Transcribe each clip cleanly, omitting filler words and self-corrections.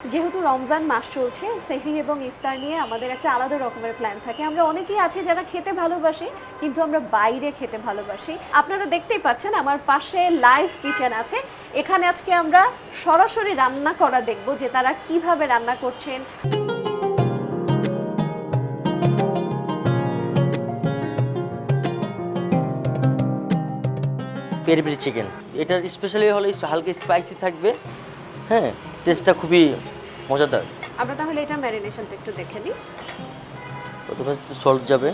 যেহেতু রমজান মাস চলছে, সেহরি এবং ইফতার নিয়ে আমাদের একটা আলাদা রকমের প্ল্যান থাকে। আমরা অনেকেই আছি যারা খেতে ভালোবাসি, কিন্তু আমরা বাইরে খেতে ভালোবাসি। আপনারা দেখতেই পাচ্ছেন আমার পাশে লাইভ কিচেন আছে। এখানে আজকে আমরা সরাসরি রান্না করা দেখব যে তারা কিভাবে রান্না করছেন। পেরি পেরি চিকেন, এটার স্পেশালি হলো হালকা স্পাইসি থাকবে। হ্যাঁ, টেস্টটা খুবই মজাদার। আমরা তাহলে এটা ম্যারিনেশনটা একটু দেখে নিই। প্রথমে সল্ট যাবে,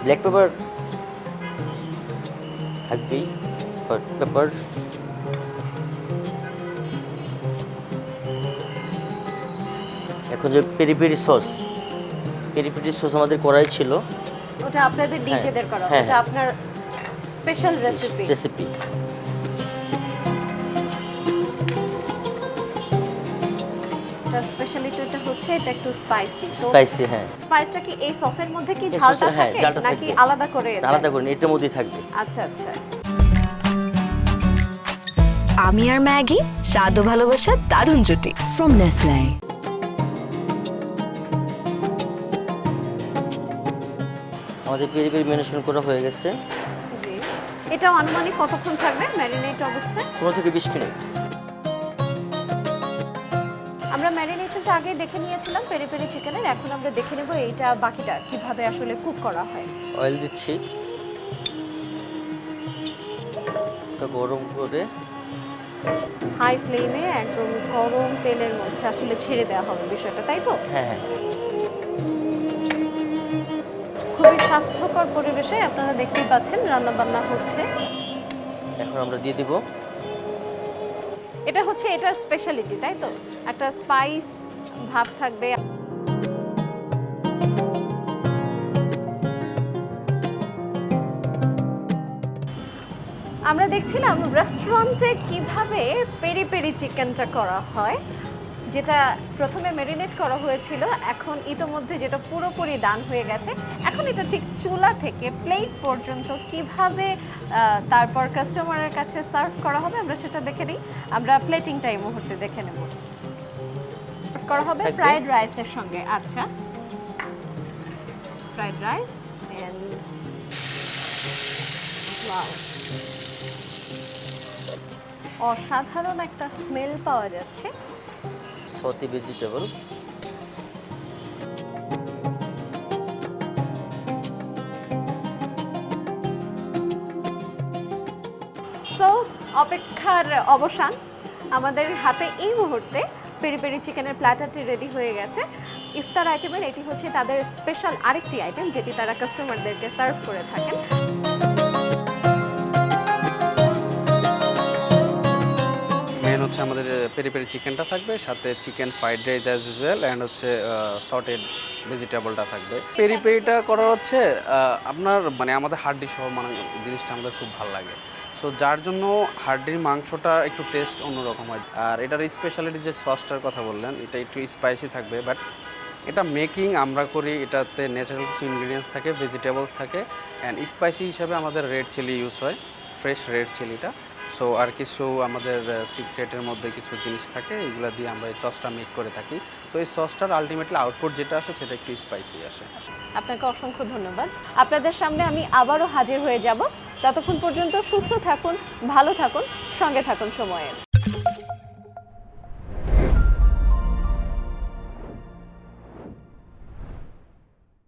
ব্ল্যাক পেপার থাকবেই, পেপার, এখন যে peri peri sauce, peri peri sauce আমাদের করাই ছিল। ওটা আপনাদের ডিজেদের করা, হ্যাঁ, ওটা আপনার স্পেশাল রেসিপি। স্পেশালিটিটা হচ্ছে এটা একটু স্পাইসি। হ্যাঁ, স্পাইসটা কি এই সসের মধ্যে কি এই ঝালটা সসে, হ্যাঁ, থাকে ঝালটা নাকি থাকবে। আলাদা করে আলাদা করে এটার মধ্যেই থাকবে। আচ্ছা আচ্ছা। আমি আর ম্যাগি, স্বাদ ও ভালোবাসার দারুণ জুটি ফ্রম নেসলে। আমাদের পেরি পেরি ম্যারিনেশন করা হয়ে গেছে। জি, এটা আনুমানিক কতক্ষণ থাকবে ম্যারিনেট অবস্থায়? 15 থেকে 20 মিনিট। আমরা ম্যারিনেশনটা আগে দেখে নিয়েছিলাম পেরি পেরি চিকেনের, এখন আমরা দেখে নেব এইটা বাকিটা কিভাবে আসলে কুক করা হয়। অয়েল দিচ্ছি, তো গরম করে হাই ফ্লেমে একদম গরম তেলের মধ্যে আসলে ছেড়ে দেওয়া হবে বিষয়টা, তাই তো? হ্যাঁ হ্যাঁ, খুবই স্বাস্থ্যকর পরিবেশে আপনারা দেখতেই পাচ্ছেন রান্না বান্না হচ্ছে। এখন আমরা দিয়ে দিব। এটা হচ্ছে এটার স্পেশালিটি, তাই তো? একটা স্পাইস ভাব থাকবে। আমরা দেখছিলাম রেস্টুরেন্টে কিভাবে পেরি পেরি চিকেনটা করা হয়, যেটা প্রথমে ম্যারিনেট করা হয়েছিল, এখন ইতোমধ্যে যেটা পুরোপুরি ডান হয়ে গেছে। এখন এটা ঠিক চুলা থেকে প্লেট পর্যন্ত কিভাবে তারপর কাস্টমারের কাছে সার্ভ করা হবে আমরা সেটা দেখে নিই। আমরা প্লেটিংটা এই মুহূর্তে দেখে নেব। সার্ভ করা হবে ফ্রাইড রাইসের সঙ্গে। আচ্ছা, ফ্রাইড রাইস এন্ড ওয়াও, অসাধারণ একটা স্মেল পাওয়া যাচ্ছে। সতি ভেজিটেবল, সো অপেক্ষার অবসান, আমাদের হাতে এই মুহূর্তে পেরি পেরি চিকেনের প্ল্যাটারটি রেডি হয়ে গেছে। ইফতার আইটেমের এটি হচ্ছে তাদের স্পেশাল আরেকটি আইটেম, যেটি তারা কাস্টমারদেরকে সার্ভ করে থাকেন। মেন হচ্ছে আমাদের পেরি পেরি চিকেনটা থাকবে, সাথে chicken fried rice as usual, and হচ্ছে সটেড ভেজিটেবলটা থাকবে। পেরি পেরিটা করা হচ্ছে আপনার মানে আমাদের হাড্ডি সহ মানে জিনিসটা আমাদের খুব ভালো লাগে। সো যার জন্য হাড্ডির মাংসটা একটু টেস্ট অন্যরকম হয়। আর এটার স্পেশালিটি যে সসটার কথা বললেন, এটা একটু স্পাইসি থাকবে, বাট এটা মেকিং আমরা করি, এটাতে ন্যাচারাল কিছু ইনগ্রিডিয়েন্টস থাকে, ভেজিটেবলস থাকে, অ্যান্ড স্পাইসি হিসাবে আমাদের রেড চিলি ইউজ হয়, ফ্রেশ রেড চিলিটা। সো আর কিছু আমাদের সিক্রেটের মধ্যে কিছু জিনিস থাকে, এইগুলো দিয়ে আমরা এই সসটা মেক করে থাকি। সো এই সসটার আলটিমেটলি আউটপুট যেটা আসে সেটা একটু স্পাইসি আসে। আপনাকে অসংখ্য ধন্যবাদ। আপনাদের সামনে আমি আবারও হাজির হয়ে যাব। ততক্ষণ পর্যন্ত সুস্থ থাকুন, ভালো থাকুন, সঙ্গে থাকুন সময়ের।